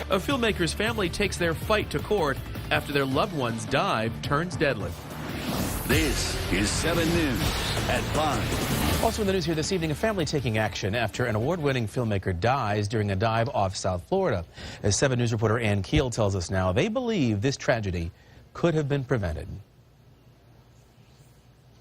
A filmmaker's family takes their fight to court after their loved one's dive turns deadly. This is 7 News at 5. Also in the news here this evening, a family taking action after an award-winning filmmaker dies during a dive off South Florida. As 7 News reporter Ann Keel tells us now, they believe this tragedy could have been prevented.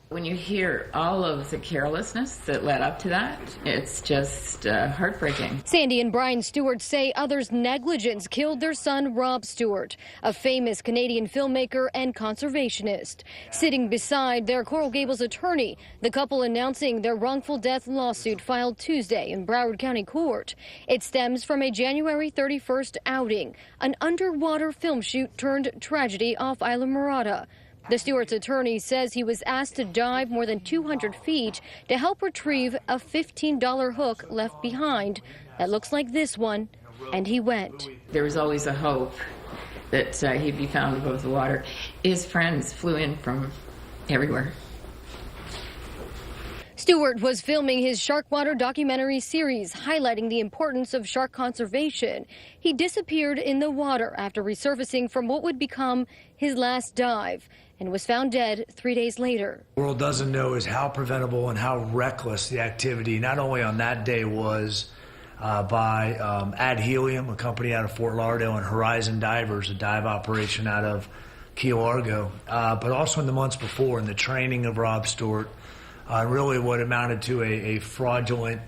When you hear all of the carelessness that led up to that, it's just heartbreaking. Sandy and Brian Stewart say others' negligence killed their son, Rob Stewart, a famous Canadian filmmaker and conservationist. Sitting beside their Coral Gables attorney, the couple announcing their wrongful death lawsuit filed Tuesday in Broward County Court. It stems from a January 31st outing, an underwater film shoot turned tragedy off Isla Mirada. The Stewart's attorney says he was asked to dive more than 200 feet to help retrieve a $15 hook left behind that looks like this one, and he went. There was always a hope that he'd be found above the water. His friends flew in from everywhere. Stewart was filming his Sharkwater documentary series highlighting the importance of shark conservation. He disappeared in the water after resurfacing from what would become his last dive and was found dead 3 days later. The world doesn't know is how preventable and how reckless the activity not only on that day was by Ad Helium, a company out of Fort Lauderdale, and Horizon Divers, a dive operation out of Key Largo, but also in the months before in the training of Rob Stewart. Really what amounted to a fraudulent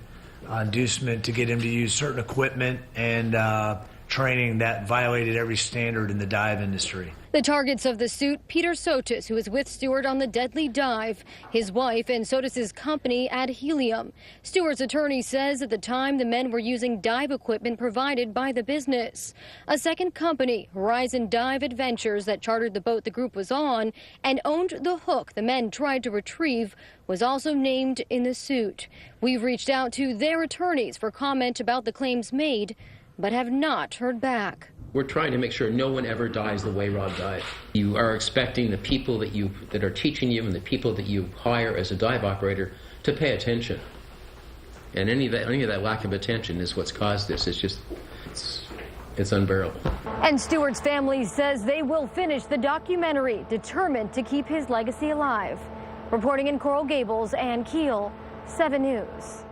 inducement to get him to use certain equipment and training that violated every standard in the dive industry. The targets of the suit, Peter Sotis, who was with Stewart on the deadly dive, his wife, and Sotis's company, Ad Helium. Stewart's attorney says at the time the men were using dive equipment provided by the business. A second company, Horizon Dive Adventures, that chartered the boat the group was on and owned the hook the men tried to retrieve, was also named in the suit. We've reached out to their attorneys for comment about the claims made, but have not heard back. We're trying to make sure no one ever dies the way Rob died. You are expecting the people that are teaching you and the people that you hire as a dive operator to pay attention. And any of that lack of attention is what's caused this. It's unbearable. And Stewart's family says they will finish the documentary, determined to keep his legacy alive. Reporting in Coral Gables, Ann Keel, 7 News.